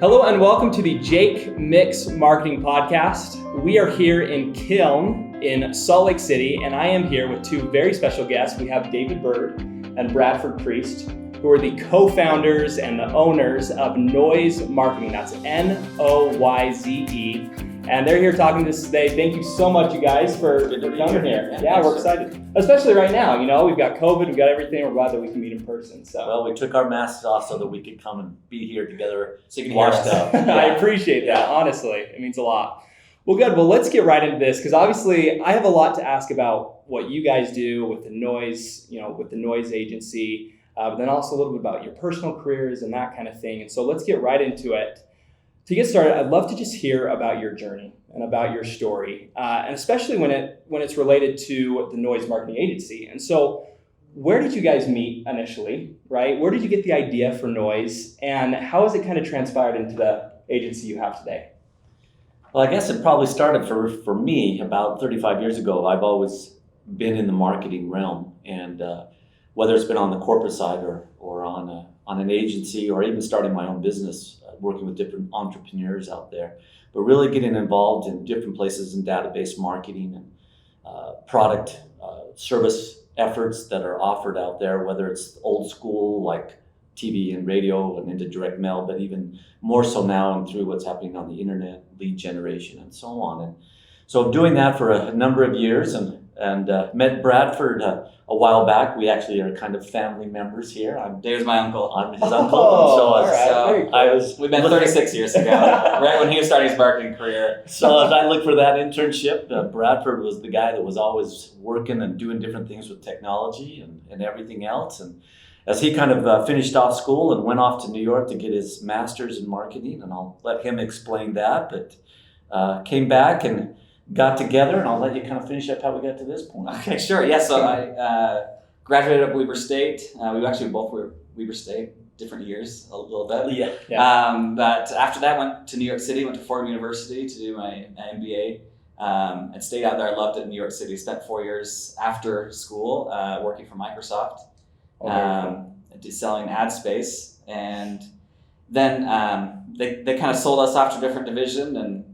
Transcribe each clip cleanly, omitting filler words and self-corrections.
Hello and welcome to the Jake Mix Marketing Podcast. We are here in Kiln in Salt Lake City, and I am here with two very special guests. We have David Bird and Bradford Priest, who are the co-founders and the owners of Noyze Marketing. That's Noyze. And they're here talking to us today. Thank you so much, you guys, for coming here. Yeah, we're excited. Especially right now, we've got COVID, we've got everything. We're glad that we can meet in person. So. Well, we took our masks off so that we could come and be here together. So you can washed up. Yeah. I appreciate that, honestly. It means a lot. Well, good. Well, let's get right into this, because obviously I have a lot to ask about what you guys do with the Noyze, with the Noyze agency, but then also a little bit about your personal careers and that kind of thing. And so let's get right into it. To get started, I'd love to just hear about your journey and about your story, and especially when it's related to the Noyze Marketing Agency. And so, where did you guys meet initially, right? Where did you get the idea for Noyze, and how has it kind of transpired into the agency you have today? Well, I guess it probably started for me about 35 years ago. I've always been in the marketing realm, and whether it's been on the corporate side or on an agency, or even starting my own business, working with different entrepreneurs out there, but really getting involved in different places in database marketing and product service efforts that are offered out there, whether it's old school like TV and radio and into direct mail, but even more so now and through what's happening on the internet, lead generation and so on. And so doing that for a number of years and met Bradford a while back. We actually are kind of family members here. Dave's my uncle. I'm his uncle. We met 36 years ago, right when he was starting his marketing career. So as I looked for that internship, Bradford was the guy that was always working and doing different things with technology and everything else. And as he kind of finished off school and went off to New York to get his master's in marketing, and I'll let him explain that, but came back and got together, and I'll let you kind of finish up how we got to this point. Okay, sure. Yeah, so I graduated at Weber State. We actually both were Weber State, different years a little bit. Yeah. But after that, went to New York City, went to Fordham University to do my MBA, and stayed out there. I loved it in New York City. Spent 4 years after school working for Microsoft, selling ad space, and then they kind of sold us off to a different division, and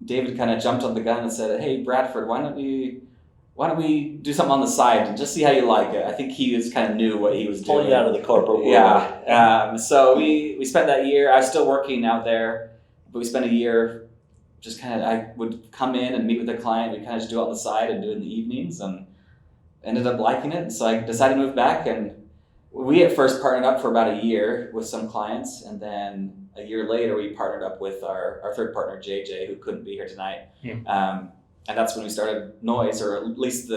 David kind of jumped on the gun and said, "Hey, Bradford, why don't we do something on the side and just see how you like it?" I think he was kind of knew what he was doing. Pull you out of the corporate world. Yeah. So we spent that year. I was still working out there, but we spent a year just kind of. I would come in and meet with the client. We kind of just do it on the side and do it in the evenings, and ended up liking it. And so I decided to move back. And we at first partnered up for about a year with some clients, and then a year later, we partnered up with our third partner, JJ, who couldn't be here tonight. And that's when we started Noyze, or at least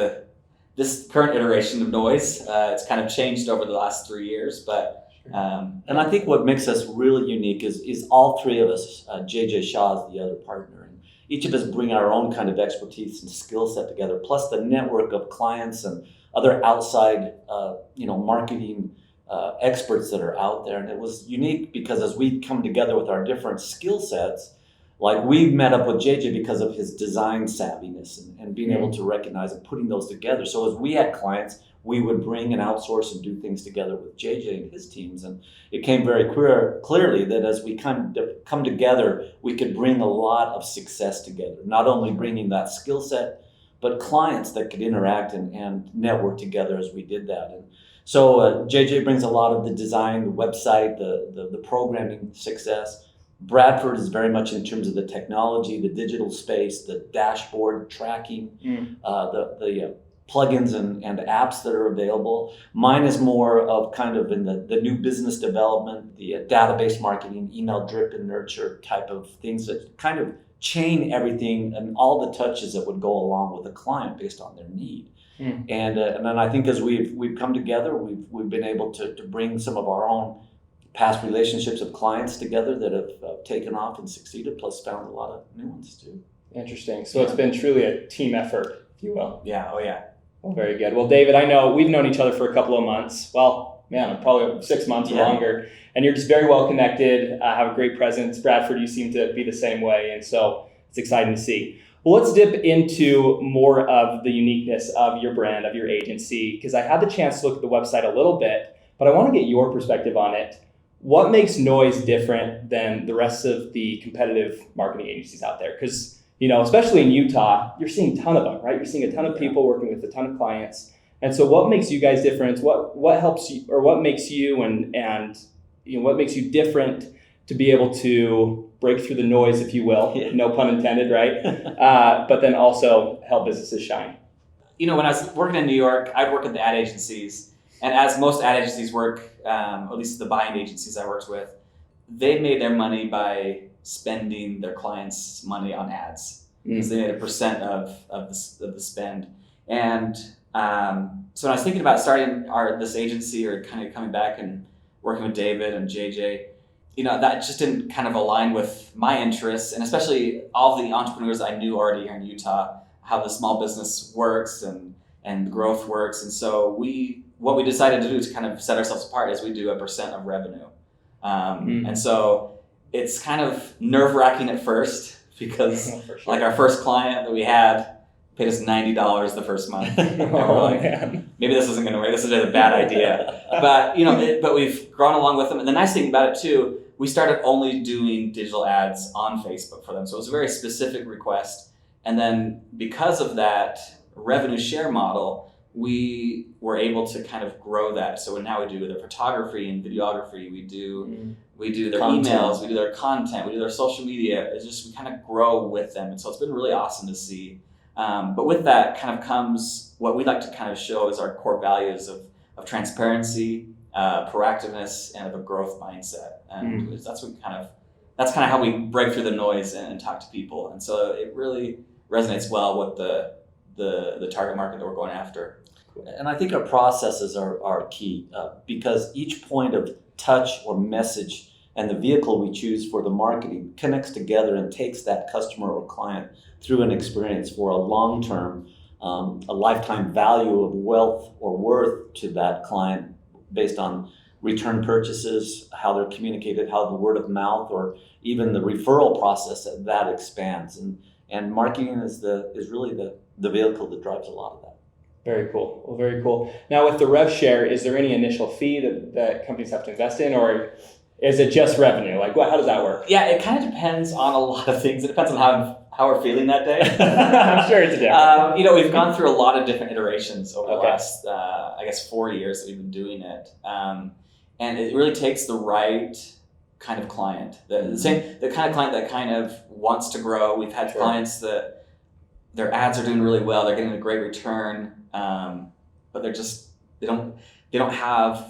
this current iteration of Noyze. It's kind of changed over the last 3 years, but... and I think what makes us really unique is all three of us, JJ Shaw is the other partner, and each of us bring our own kind of expertise and skill set together, plus the network of clients and other outside, marketing experts that are out there. And it was unique because as we come together with our different skill sets, like we met up with JJ because of his design savviness and being able to recognize and putting those together. So as we had clients, we would bring and outsource and do things together with JJ and his teams. And it came very clearly that as we come together, we could bring a lot of success together, not only bringing that skill set, but clients that could interact and network together as we did that. And so JJ brings a lot of the design, the website, the programming success. Bradford is very much in terms of the technology, the digital space, the dashboard tracking, the plugins and apps that are available. Mine is more of kind of in the new business development, the database marketing, email drip and nurture type of things that kind of chain everything and all the touches that would go along with a client based on their need. And then I think as we've come together, we've been able to bring some of our own past relationships of clients together that have taken off and succeeded, plus found a lot of new ones too. Interesting. So It's been truly a team effort, if you will. Yeah. Oh yeah. Well, very good. Well, David, I know we've known each other for a couple of months. Well, probably 6 months or longer. And you're just very well connected, have a great presence. Bradford, you seem to be the same way. And so it's exciting to see. Well, let's dip into more of the uniqueness of your brand, of your agency, because I had the chance to look at the website a little bit, but I want to get your perspective on it. what makes Noyze different than the rest of the competitive marketing agencies out there? Because, especially in Utah, you're seeing a ton of them, right? You're seeing a ton of people working with a ton of clients. And so what makes you guys different? What helps you, or what makes you and what makes you different to be able to break through the noise, if you will, no pun intended, right? But then also help businesses shine. When I was working in New York, I'd work at the ad agencies. And as most ad agencies work, at least the buying agencies I worked with, they made their money by spending their clients' money on ads. Because they made a percent of the spend. And so when I was thinking about starting this agency or kind of coming back and working with David and JJ, that just didn't kind of align with my interests, and especially all the entrepreneurs I knew already here in Utah, how the small business works and growth works. And so what we decided to do is kind of set ourselves apart as we do a percent of revenue. And so it's kind of nerve-wracking at first because For sure. like our first client that we had paid us $90 the first month. And we're like, maybe this isn't going to work. This is a bad idea. But but we've grown along with them. And the nice thing about it too, we started only doing digital ads on Facebook for them. So it was a very specific request. And then because of that revenue share model, we were able to kind of grow that. So now we do their photography and videography. We do their Content. emails. We do their content. We do their social media. It's just we kind of grow with them. And so it's been really awesome to see. But with that kind of comes what we like to kind of show as our core values of transparency, proactiveness, and of a growth mindset. And that's kind of how we break through the noise and talk to people. And so it really resonates well with the target market that we're going after. And I think our processes are key because each point of touch or message and the vehicle we choose for the marketing connects together and takes that customer or client through an experience for a long-term, a lifetime value of wealth or worth to that client based on return purchases, how they're communicated, how the word of mouth, or even the referral process that expands. And marketing is really the vehicle that drives a lot of that. Very cool. Well, very cool. Now, with the rev share, is there any initial fee that companies have to invest in, or is it just revenue? Like, how does that work? Yeah, it kind of depends on a lot of things. It depends on how we're feeling that day. I'm sure it's different. We've gone through a lot of different iterations over the last, 4 years that we've been doing it. And it really takes the right kind of client, the kind of client that kind of wants to grow. We've had clients that their ads are doing really well. They're getting a great return, but they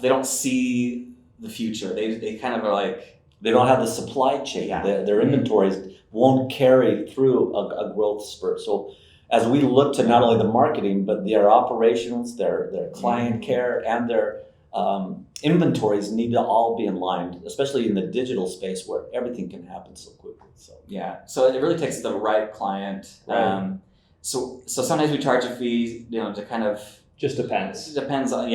don't see the future. They kind of are like, they don't have the supply chain. Yeah. Their inventories won't carry through a growth spurt. So as we look to not only the marketing, but their operations, their client care, and their inventories need to all be in line, especially in the digital space where everything can happen so quickly. So it really takes the right client. Right. So sometimes we charge a fee, to kind of Just depends. It depends on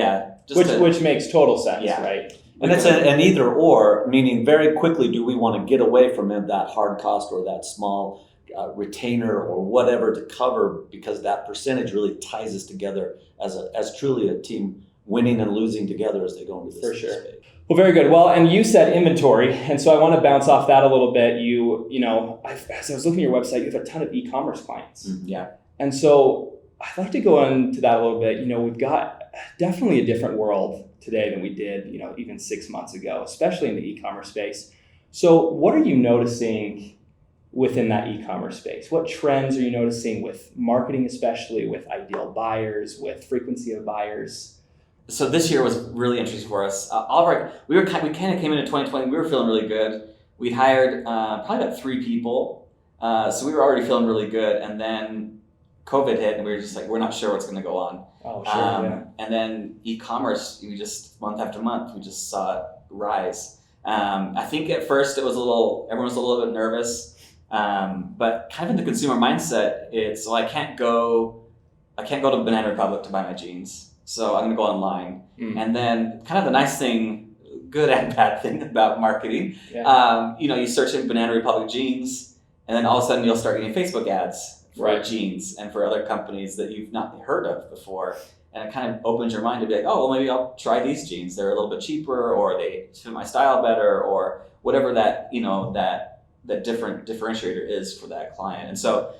Which makes total sense, right? And it's an either or, meaning very quickly do we want to get away from that hard cost or that small retainer or whatever to cover, because that percentage really ties us together as truly a team, winning and losing together as they go into this space. Well, very good. Well, and you said inventory, and so I want to bounce off that a little bit. As I was looking at your website, you have a ton of e-commerce clients. Mm-hmm. Yeah. And so I'd like to go into that a little bit. We've got definitely a different world today than we did, even 6 months ago, especially in the e-commerce space. So what are you noticing within that e-commerce space? What trends are you noticing with marketing, especially with ideal buyers, with frequency of buyers? So this year was really interesting for us. We kind of came into 2020. We were feeling really good. We'd hired probably about 3 people, so we were already feeling really good. And then COVID hit, and we were just like, we're not sure what's going to go on. Oh, sure. Yeah. And then e-commerce, we just month after month, we just saw it rise. I think at first everyone was a little bit nervous, but kind of in the consumer mindset, it's I can't go to Banana Republic to buy my jeans. So I'm going to go online. And then kind of the nice thing, good and bad thing about marketing, you search in Banana Republic jeans, and then all of a sudden you'll start getting Facebook ads for jeans and for other companies that you've not heard of before. and it kind of opens your mind to be like, oh, well, maybe I'll try these jeans. They're a little bit cheaper, or they fit my style better, or whatever that, that different differentiator is for that client. And so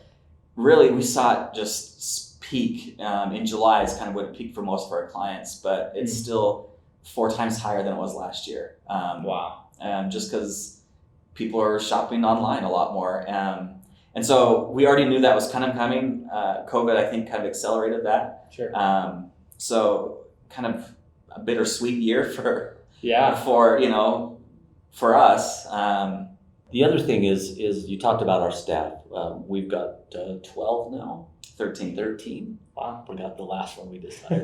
really we saw it just peak in July is kind of when it peaked for most of our clients, but it's still 4 times higher than it was last year. Wow. Just because people are shopping online a lot more. And so we already knew that was kind of coming. COVID, I think, kind of accelerated that. Sure. So kind of a bittersweet year for us. The other thing is you talked about our staff. We've got 12 now. 13. Wow, forgot the last one we decided.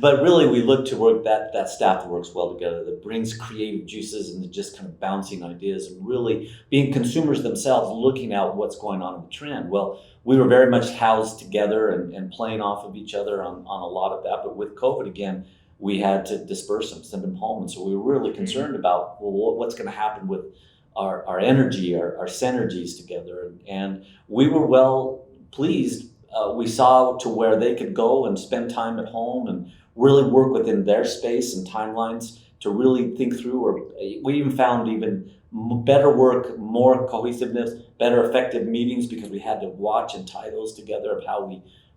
But really, we look to work that staff that works well together, that brings creative juices and just kind of bouncing ideas and really being consumers themselves, looking at what's going on in the trend. Well, we were very much housed together and playing off of each other on a lot of that. But with COVID again, we had to disperse them, send them home. And so we were really concerned about, well, what's going to happen with our energy, our synergies together. And we were well pleased. We saw to where they could go and spend time at home and really work within their space and timelines to really think through, or we even found even better work, more cohesiveness, better effective meetings, because we had to watch and tie those together of how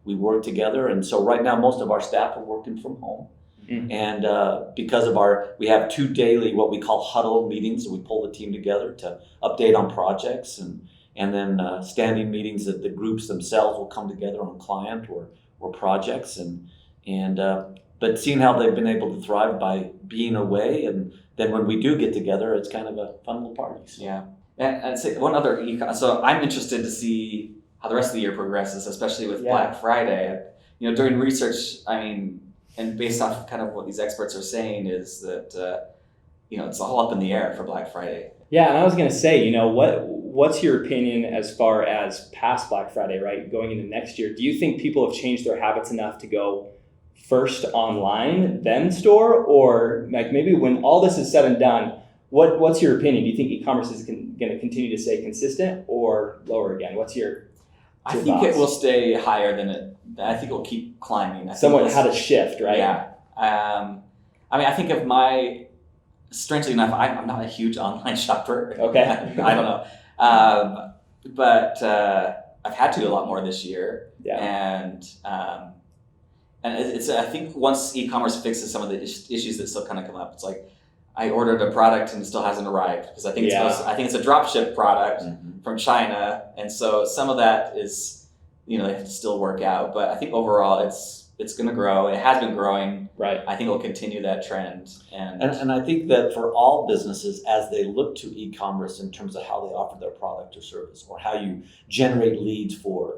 we work together. And so right now, most of our staff are working from home. Mm-hmm. And because of we have 2 daily, what we call huddle meetings, we pull the team together to update on projects, and then standing meetings that the groups themselves will come together on client or projects, but seeing how they've been able to thrive by being away, and then when we do get together, it's kind of a fun little party. So. Yeah, and I'd say one other so I'm interested to see how the rest of the year progresses, especially with Black Friday. During research, and based off kind of what these experts are saying, is that it's all up in the air for Black Friday. Yeah, and I was going to say, what's your opinion as far as past Black Friday, right? Going into next year, do you think people have changed their habits enough to go first online, then store, or like maybe when all this is said and done, what's your opinion? Do you think e-commerce is going to continue to stay consistent or lower again? What's your I think thoughts? It will stay higher than it. I think it will keep climbing. Somewhat how to shift, right? Yeah. I think of strangely enough, I'm not a huge online shopper. Okay. I don't know. But I've had to a lot more this year. Yeah. And it's I think once e-commerce fixes some of the issues that still kind of come up, it's like I ordered a product and it still hasn't arrived because I think it's a drop ship product from China, and so some of that is they have to still work out. But I think overall it's going to grow. It has been growing. Right. I think it'll continue that trend. And I think that for all businesses, as they look to e-commerce in terms of how they offer their product or service, or how you generate leads for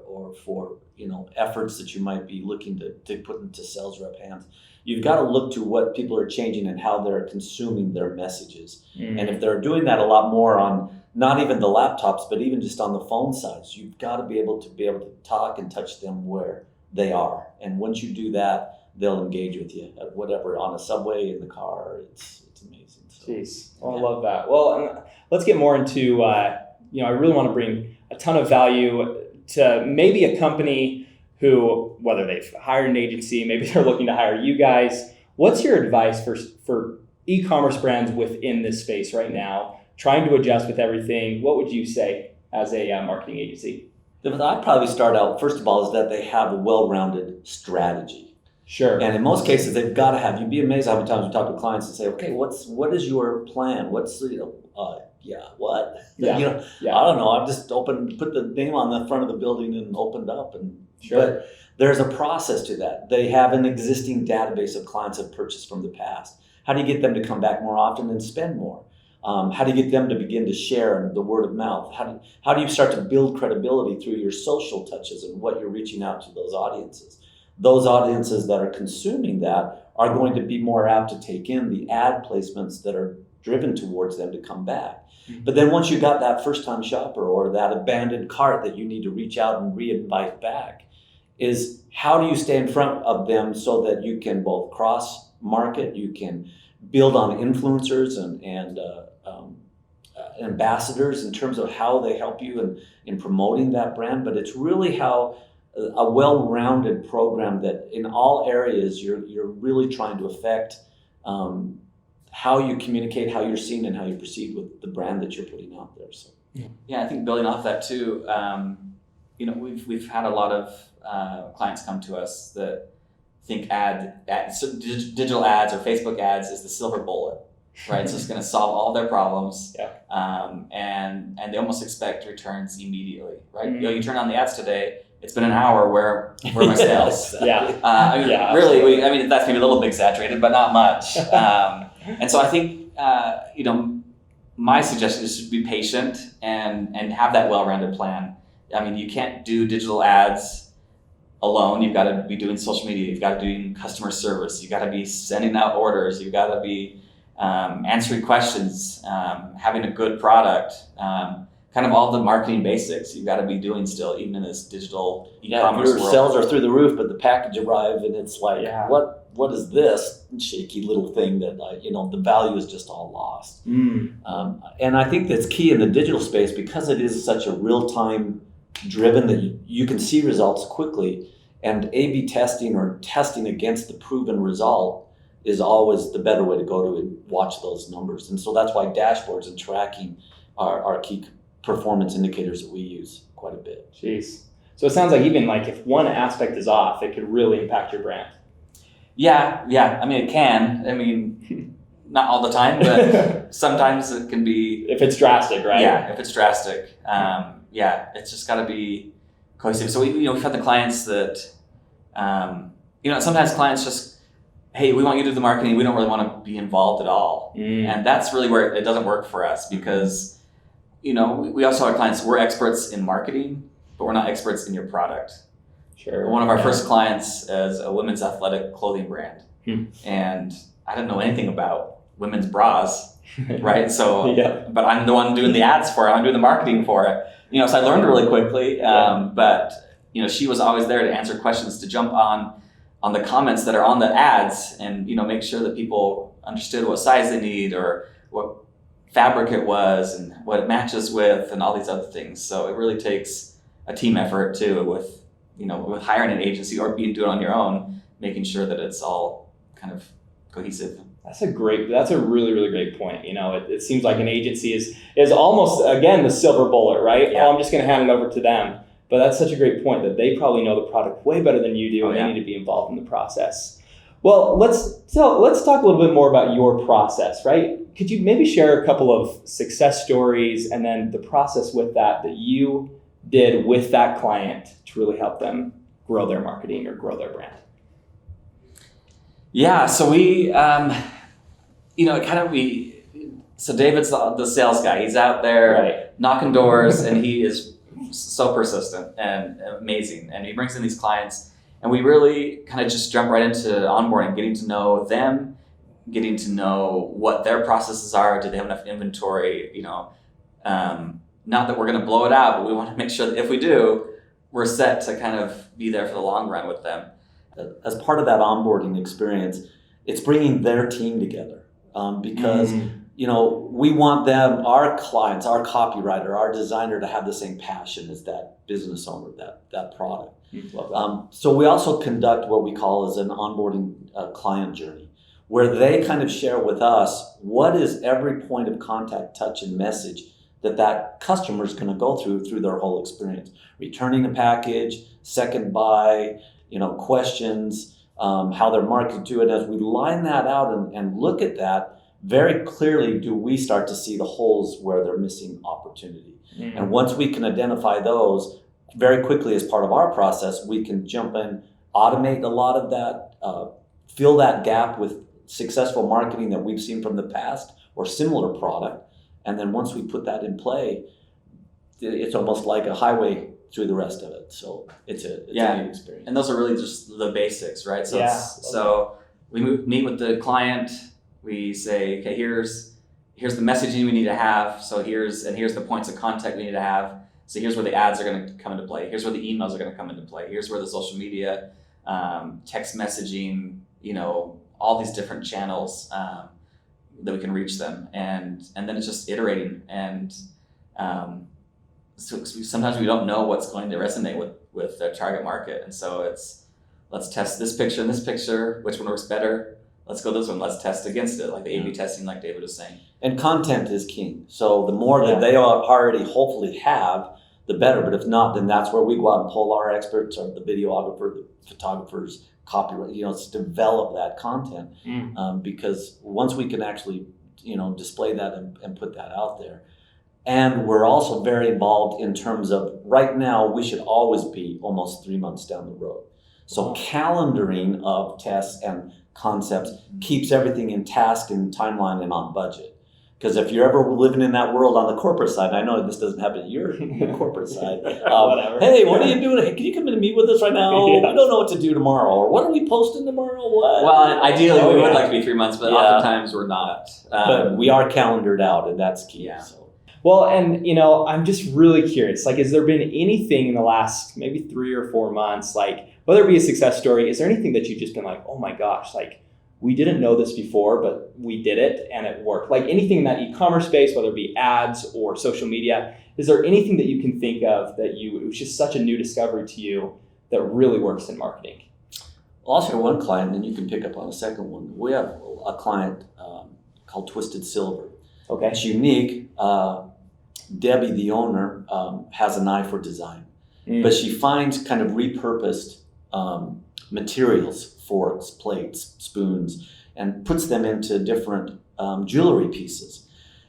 efforts that you might be looking to put into sales rep hands, you've got to look to what people are changing and how they're consuming their messages. Mm-hmm. And if they're doing that a lot more on not even the laptops, but even just on the phone sides, you've got to be able to talk and touch them where they are. And once you do that, they'll engage with you at whatever, on a subway, in the car. It's amazing. So, jeez, I love that. Well, let's get more into, I really want to bring a ton of value to maybe a company who, whether they've hired an agency, maybe they're looking to hire you guys. What's your advice for e-commerce brands within this space right now, trying to adjust with everything? What would you say as a marketing agency? I'd probably start out, first of all, is that they have a well-rounded strategy. Sure. And in most cases, they've got to have. You'd be amazed how many times we talk to clients and say, okay, what is your plan? What's what? Yeah. I don't know. I've just put the name on the front of the building and opened up. Sure. But there's a process to that. They have an existing database of clients that have purchased from the past. How do you get them to come back more often and spend more? How do you get them to begin to share the word of mouth? How do you start to build credibility through your social touches and what you're reaching out to those audiences? Those audiences that are consuming that are going to be more apt to take in the ad placements that are driven towards them to come back. Mm-hmm. But then once you got that first-time shopper or that abandoned cart that you need to reach out and re-invite back, is how do you stay in front of them so that you can both cross-market, you can build on influencers and ambassadors in terms of how they help you in promoting that brand. But it's really how a well-rounded program that in all areas you're really trying to affect how you communicate, how you're seen, and how you proceed with the brand that you're putting out there. So yeah, I think building off that too, we've had a lot of clients come to us that think so digital ads or Facebook ads is the silver bullet, right? So it's going to solve all their problems. Yeah. And they almost expect returns immediately, right? Mm-hmm. You turn on the ads today, it's been an hour, where are my sales? Yeah. Really, that's maybe a little bit exaggerated, but not much. And so I think, my suggestion is to be patient and have that well-rounded plan. I mean, you can't do digital ads alone. You've got to be doing social media. You've got to be doing customer service. You've got to be sending out orders. You've got to be answering questions, having a good product, kind of all the marketing basics you've got to be doing still, even in this digital e-commerce your world. sales are through the roof, but the package arrives and it's like, Yeah. what is this shaky little thing that the value is just all lost. And I think that's key in the digital space because it is such a real-time driven that you can see results quickly, and A/B testing or testing against the proven result is always the better way to go to watch those numbers. And so that's why dashboards and tracking are key performance indicators that we use quite a bit. Jeez. So it sounds like even like if one aspect is off, it could really impact your brand. Yeah. I mean, it can. I mean, not all the time, but sometimes it can be. If it's drastic, right? Yeah, if it's drastic. It's just got to be cohesive. So we've had the clients that, sometimes clients just, hey, we want you to do the marketing. We don't really want to be involved at all. And that's really where it doesn't work for us because, we also have clients, we're experts in marketing, but we're not experts in your product. Sure. One of our first clients is a women's athletic clothing brand. And I didn't know anything about women's bras, right? So, but I'm the one doing the ads for it. I'm doing the marketing for it. So I learned really quickly. But she was always there to answer questions, to jump on the comments that are on the ads, and make sure that people understood what size they need or what fabric it was and what it matches with and all these other things. So it really takes a team effort too, with hiring an agency or doing it on your own, making sure that it's all kind of cohesive. That's a really, really great point. It seems like an agency is almost, again, the silver bullet, right? Yeah. I'm just going to hand it over to them. But that's such a great point that they probably know the product way better than you do, and they need to be involved in the process. Well, let's talk a little bit more about your process, right? Could you maybe share a couple of success stories and then the process with that you did with that client to really help them grow their marketing or grow their brand? Yeah, so we, so David's the sales guy. He's out there knocking doors, and he is so persistent and amazing. And he brings in these clients, and we really kind of just jump right into onboarding, getting to know them, getting to know what their processes are. Do they have enough inventory? Not that we're going to blow it out, but we want to make sure that if we do, we're set to kind of be there for the long run with them. As part of that onboarding experience, it's bringing their team together because we want them, our clients, our copywriter, our designer, to have the same passion as that business owner, that product. Love that. So we also conduct what we call as an onboarding client journey, where they kind of share with us what is every point of contact, touch, and message that customer is going to go through their whole experience. Returning a package, second buy, questions, how they're marketed to it. As we line that out and look at that, very clearly do we start to see the holes where they're missing opportunity. And once we can identify those, very quickly as part of our process, we can jump in, automate a lot of that, fill that gap with successful marketing that we've seen from the past or similar product. And then once we put that in play, it's almost like a highway through the rest of it. So it's a neat experience. And those are really just the basics, right? So Yeah. We meet with the client. We say, okay, here's the messaging we need to have. So here's the points of contact we need to have. So here's where the ads are going to come into play. Here's where the emails are going to come into play. Here's where the social media, text messaging, all these different channels that we can reach them. And then it's just iterating. And so sometimes we don't know what's going to resonate with with their target market. And so it's, let's test this picture and this picture, which one works better? Let's go this one, let's test against it, like the A/B testing, like David was saying. And content is king. So the more that they already hopefully have, the better. But if not, then that's where we go out and pull our experts, or the videographer, the photographers, copyright, to develop that content. Because once we can actually, display that and put that out there. And we're also very involved in terms of, right now, we should always be almost 3 months down the road. So calendaring of tests and concepts keeps everything in task and timeline and on budget. Because if you're ever living in that world on the corporate side, I know this doesn't happen at your corporate side. Whatever. Hey, what are you doing? Hey, can you come in and meet with us right now? We don't know what to do tomorrow. Or what are we posting tomorrow? What? Well, ideally we would like to be 3 months, but oftentimes we're not. But we are calendared out, and that's key. Yeah. So. Well, and I'm just really curious, like, has there been anything in the last maybe 3 or 4 months, like, whether it be a success story, is there anything that you've just been like, oh my gosh, like, we didn't know this before, but we did it and it worked? Like, anything in that e-commerce space, whether it be ads or social media, is there anything that you can think of that it was just such a new discovery to you that really works in marketing? Well, I'll share one client, and then you can pick up on a second one. We have a client called Twisted Silver. Okay. It's unique. Debbie, the owner, has an eye for design, but she finds kind of repurposed materials, forks, plates, spoons, and puts them into different jewelry pieces.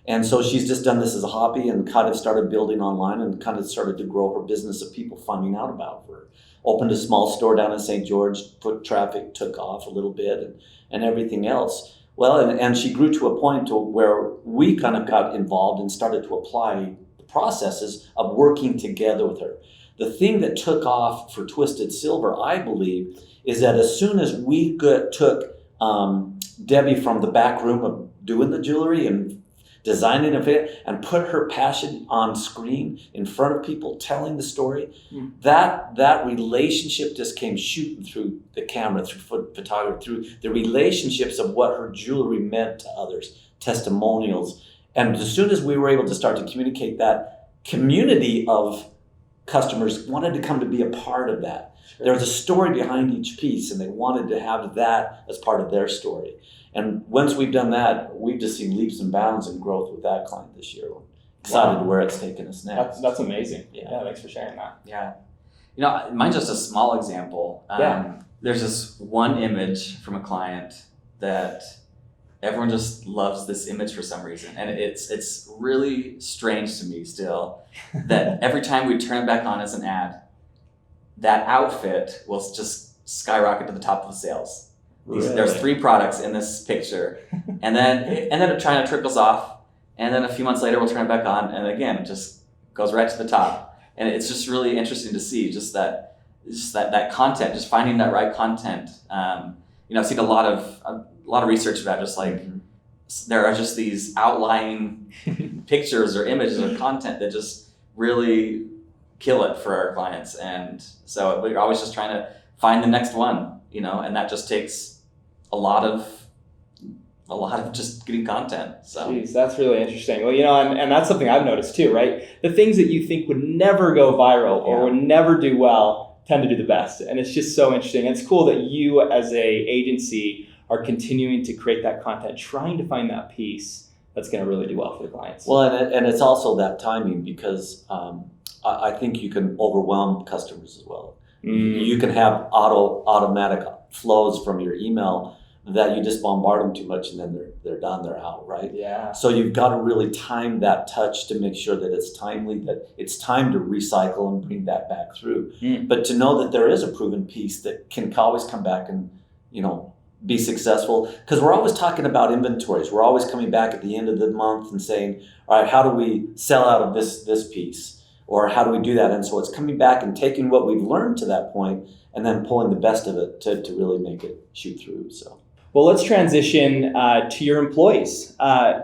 And so she's just done this as a hobby and kind of started building online and kind of started to grow her business of people finding out about her. Opened a small store down in St. George, foot traffic took off a little bit and everything else. Well, and she grew to a point to where we kind of got involved and started to apply the processes of working together with her. The thing that took off for Twisted Silver, I believe, is that as soon as we took Debbie from the back room of doing the jewelry and designing it and put her passion on screen in front of people telling the story, that relationship just came shooting through the camera, through photography, through the relationships of what her jewelry meant to others, testimonials. And as soon as we were able to start to communicate, that community of customers wanted to come to be a part of that. Sure. There was a story behind each piece, and they wanted to have that as part of their story. And once we've done that, we've just seen leaps and bounds in growth with that client this year. We're excited to where it's taken us next. That's amazing. Yeah, thanks for sharing that. Yeah. Mine's just a small example. There's this one image from a client that everyone just loves this image for some reason. And it's really strange to me still that every time we turn it back on as an ad, that outfit will just skyrocket to the top of the sales. There's 3 products in this picture, and then it kind of trickles off, and then a few months later we'll turn it back on, and again it just goes right to the top. And it's just really interesting to see just that content, just finding that right content. I've seen a lot of research about just like there are just these outlying pictures or images or content that just really kill it for our clients, and so we're always just trying to find the next one. And that just takes a lot of just getting content. So. Jeez, that's really interesting. Well, and that's something I've noticed too, right? The things that you think would never go viral or would never do well tend to do the best. And it's just so interesting. And it's cool that you as a agency are continuing to create that content, trying to find that piece that's going to really do well for the clients. Well, and it's also that timing, because I think you can overwhelm customers as well. You can have automatic flows from your email that you just bombard them too much, and then they're done, they're out, right? Yeah. So you've got to really time that touch to make sure that it's timely, that it's time to recycle and bring that back through. But to know that there is a proven piece that can always come back and be successful, because we're always talking about inventories. We're always coming back at the end of the month and saying, all right, how do we sell out of this piece? Or how do we do that? And so it's coming back and taking what we've learned to that point and then pulling the best of it to really make it shoot through. So, well, let's transition to your employees,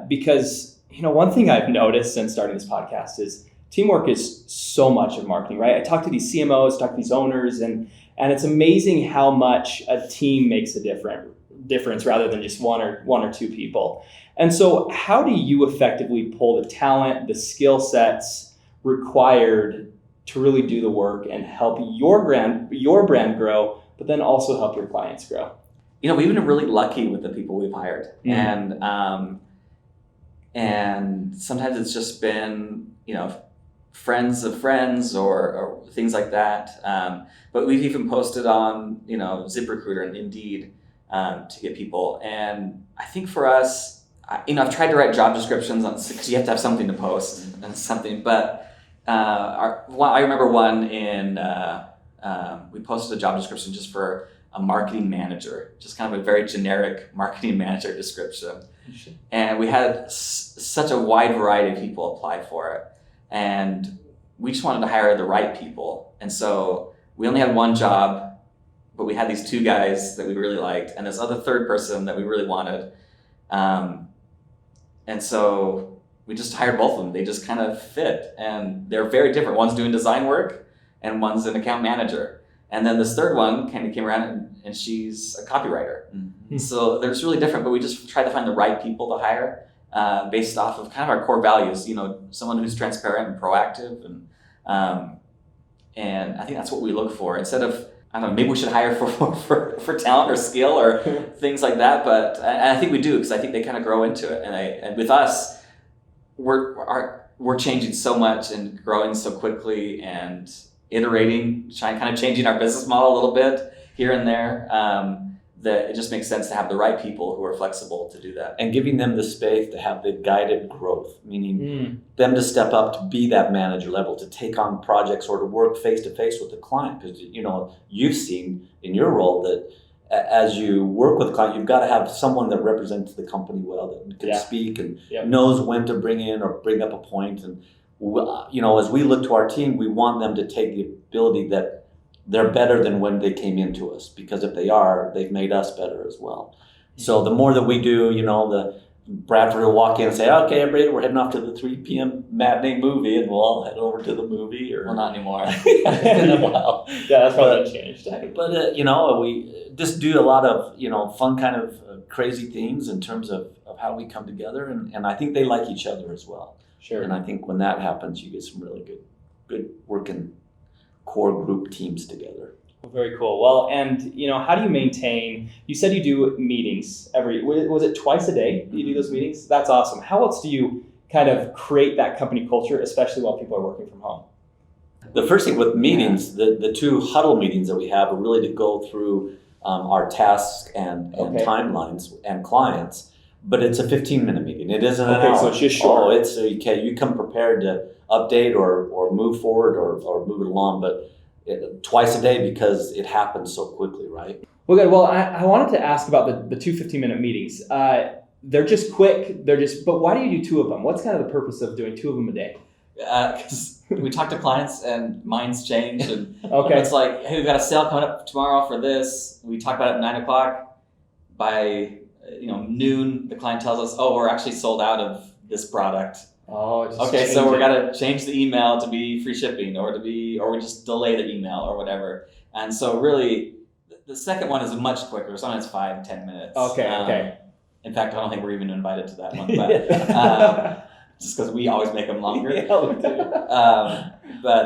because one thing I've noticed since starting this podcast is teamwork is so much of marketing, right? I talk to these CMOs, talk to these owners, and it's amazing how much a team makes a difference rather than just one or two people. And so, how do you effectively pull the talent, the skill sets required to really do the work and help your brand grow, but then also help your clients grow? We've been really lucky with the people we've hired, and sometimes it's just been friends of friends or things like that. But we've even posted on ZipRecruiter and Indeed to get people. And I think for us, I've tried to write job descriptions because you have to have something to post and something. But I remember one we posted a job description just for a marketing manager, just kind of a very generic marketing manager description. And we had such a wide variety of people apply for it. And we just wanted to hire the right people. And so we only had one job, but we had these two guys that we really liked and this other third person that we really wanted. And so we just hired both of them. They just kind of fit. And they're very different. One's doing design work and one's an account manager. And then this third one kind of came around and she's a copywriter. Mm-hmm. So they're just really different, but we just tried to find the right people to hire based off of kind of our core values, someone who's transparent and proactive. And I think that's what we look for instead of, I don't know, maybe we should hire for talent or skill or things like that. But I think we do, because I think they kind of grow into it. And with us, we're changing so much and growing so quickly and iterating, kind of changing our business model a little bit here and there, that it just makes sense to have the right people who are flexible to do that. And giving them the space to have the guided growth, meaning them to step up to be that manager level, to take on projects or to work face-to-face with the client. Because, you've seen in your role that as you work with a client, you've got to have someone that represents the company well, that can speak and knows when to bring in or bring up a point. And as we look to our team, we want them to take the ability that they're better than when they came into us, because if they are, they've made us better as well. So the more that we do, the Bradford will walk in and say, okay, everybody, we're heading off to the 3 p.m. matinee movie, and we'll all head over to the movie. Or well, not anymore. It's been a while. Yeah, that's probably changed. But we just do a lot of fun kind of crazy things in terms of how we come together, and I think they like each other as well. Sure. And I think when that happens, you get some really good working core group teams together. Well, very cool. Well, and how do you maintain? You said you do meetings was it twice a day? You do those meetings? That's awesome. How else do you kind of create that company culture, especially while people are working from home? The first thing with meetings, the two huddle meetings that we have are really to go through our tasks and timelines and clients. But it's a 15-minute meeting. It isn't an hour. So it's just short. Oh, it's okay. You come prepared to update or move forward or move it along, but twice a day, because it happens so quickly, right? Well, good. Well, I wanted to ask about the two 15-minute meetings. They're just quick. But why do you do two of them? What's kind of the purpose of doing two of them a day? Because we talk to clients and minds change, and it's like, hey, we've got a sale coming up tomorrow for this. We talk about it at 9:00. By noon, the client tells us, oh, we're actually sold out of this product. Oh, so we're gonna change the email to be free shipping, or we just delay the email or whatever. And so really, the second one is much quicker. Sometimes 5-10 minutes. Okay. In fact, I don't think we're even invited to that one, but just because we always make them longer. Yeah, we do.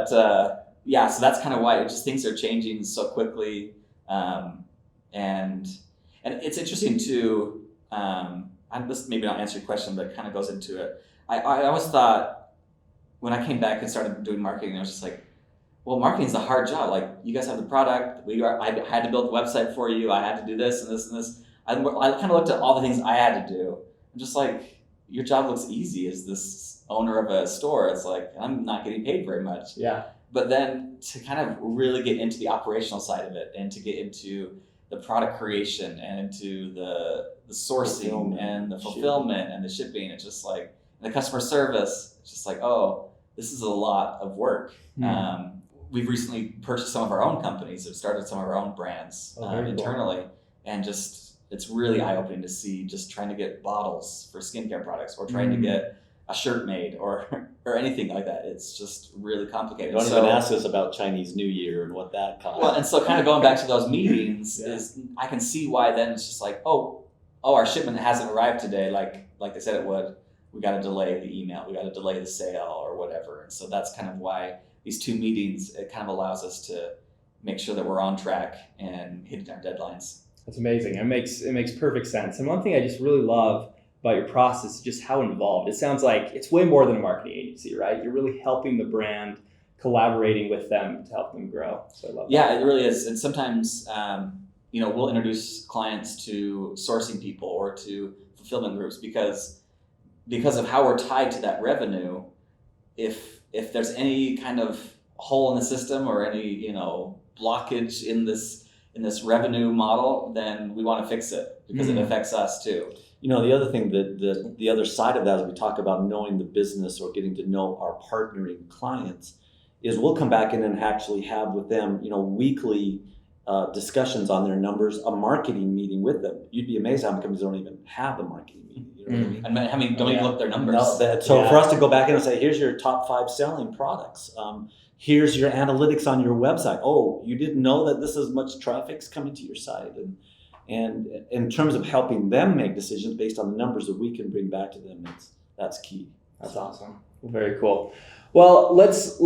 So that's kind of why things are changing so quickly, and it's interesting too. This maybe not answer your question, but it kind of goes into it. I always thought when I came back and started doing marketing, I was just like, well, marketing is a hard job. Like, you guys have the product. I had to build the website for you. I had to do this and this and this. I kind of looked at all the things I had to do. I'm just like, your job looks easy as this owner of a store. It's like, I'm not getting paid very much. Yeah. But then to kind of really get into the operational side of it, and to get into the product creation and into the sourcing and the fulfillment and the shipping, it's just like, and the customer service, it's just like, oh, this is a lot of work. We've recently purchased some of our own companies, have started some of our own brands internally, and just, it's really eye-opening to see just trying to get bottles for skincare products, or trying to get a shirt made, or anything like that. It's just really complicated. Don't even ask us about Chinese New Year and what that costs. Well, and so kind of going back to those meetings, is I can see why then it's just like, oh, our shipment hasn't arrived today, like they said it would. We got to delay the email. We got to delay the sale or whatever. And so that's kind of why these 2 meetings, it kind of allows us to make sure that we're on track and hitting our deadlines. That's amazing. It makes perfect sense. And one thing I just really love about your process is just how involved. It sounds like it's way more than a marketing agency, right? You're really helping the brand, collaborating with them to help them grow. So I love that. Yeah, it really is. And sometimes, we'll introduce clients to sourcing people or to fulfillment groups because of how we're tied to that revenue. If there's any kind of hole in the system or any, blockage in this revenue model, then we want to fix it because it affects us too. The other thing that the other side of that, as we talk about knowing the business or getting to know our partnering clients, is we'll come back in and actually have with them, weekly discussions on their numbers, a marketing meeting with them. You'd be amazed how many companies don't even have a marketing meeting. You know what I mean? I mean, don't even look at their numbers. No, for us to go back in and say, here's your top 5 selling products. Here's your analytics on your website. Oh, you didn't know that this is much traffic's coming to your site. And in terms of helping them make decisions based on the numbers that we can bring back to them, that's key. That's awesome. Very cool. Well, let's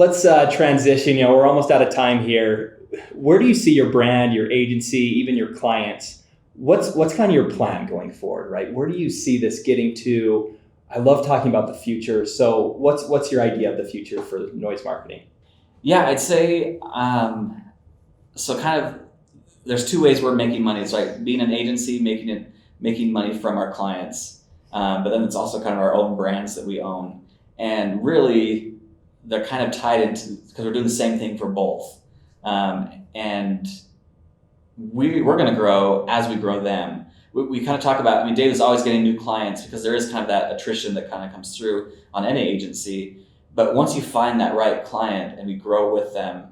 transition. We're almost out of time here. Where do you see your brand, your agency, even your clients? What's kind of your plan going forward, right? Where do you see this getting to? I love talking about the future. So what's your idea of the future for Noyze marketing? Yeah, I'd say so. Kind of, there's 2 ways we're making money. It's like being an agency, making money from our clients, but then it's also kind of our own brands that we own, and really they're kind of tied into because we're doing the same thing for both, and we're going to grow as we grow them. We kind of talk about. Dave is always getting new clients because there is kind of that attrition that kind of comes through on any agency. But once you find that right client and we grow with them,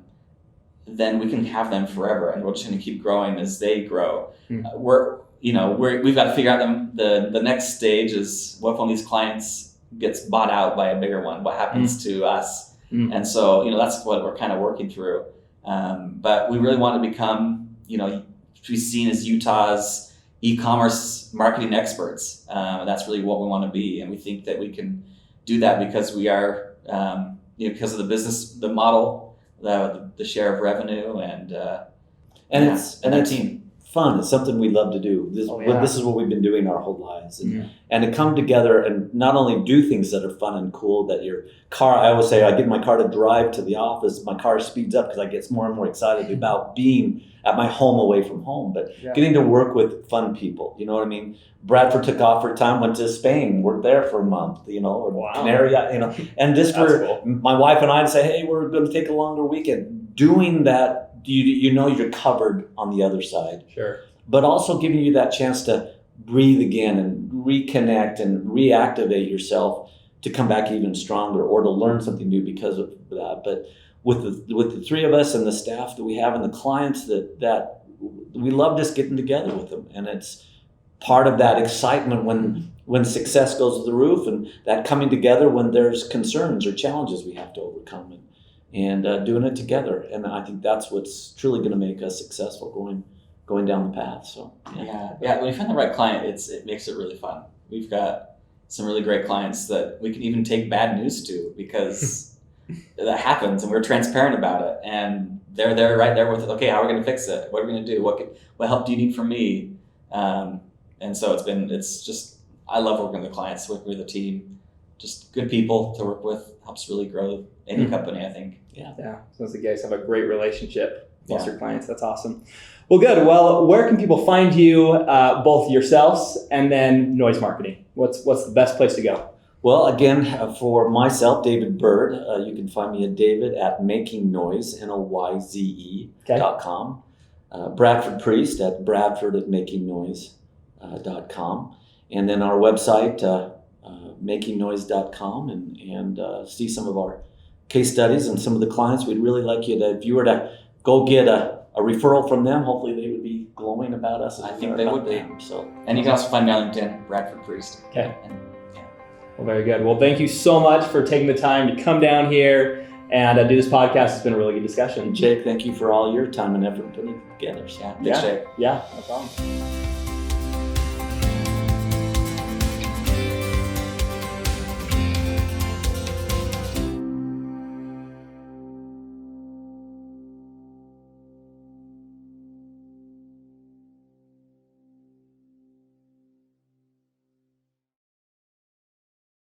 then we can have them forever, and we're just going to keep growing as they grow. We've got to figure out the next stage is what if one of these clients gets bought out by a bigger one? What happens to us? And so that's what we're kind of working through. But we really want to become to be seen as Utah's e-commerce marketing experts. That's really what we want to be, and we think that we can do that because we are. Because of the business, the model, the share of revenue, and our team. Fun. It's something we love to do. This is what we've been doing our whole lives, and to come together and not only do things that are fun and cool. That your car, I always say, I get in my car to drive to the office. My car speeds up because I get more and more excited about being at my home away from home, but getting to work with fun people. You know what I mean? Bradford took off for a time, went to Spain, worked there for a month, or Canary, and just for my wife and I to say, hey, we're going to take a longer weekend. Doing that, you're covered on the other side. Sure. But also giving you that chance to breathe again and reconnect and reactivate yourself to come back even stronger or to learn something new because of that. But with the 3 of us and the staff that we have and the clients that we love just getting together with them, and it's part of that excitement when success goes to the roof, and that coming together when there's concerns or challenges we have to overcome, and doing it together. And I think that's what's truly going to make us successful going down the path. So yeah. When you find the right client, it makes it really fun. We've got some really great clients that we can even take bad news to because that happens, and we're transparent about it, and they're there right there with it. Okay, how are we going to fix it? What are we going to do? What help do you need from me? And so it's just, I love working with the clients, working with the team, just good people to work with, helps really grow any company, I think. Yeah. Sounds like you guys have a great relationship with your clients. That's awesome. Well, good. Well, where can people find you, both yourselves and then Noyze marketing? What's the best place to go? Well, again, for myself, David Bird, you can find me at David at makingnoyze, Noyze.com. Bradford Priest at Bradford at makingnoyze.com. And then our website, makingnoyze.com, and see some of our case studies and some of the clients. We'd really like you to, if you were to go get a referral from them, hopefully they would be glowing about us. I think they would be. So, and you can also find me on LinkedIn, Bradford Priest. Okay. Well, very good. Well, thank you so much for taking the time to come down here and do this podcast. It's been a really good discussion. Jake, thank you for all your time and effort putting it together. Thanks, Jake. Yeah, no problem.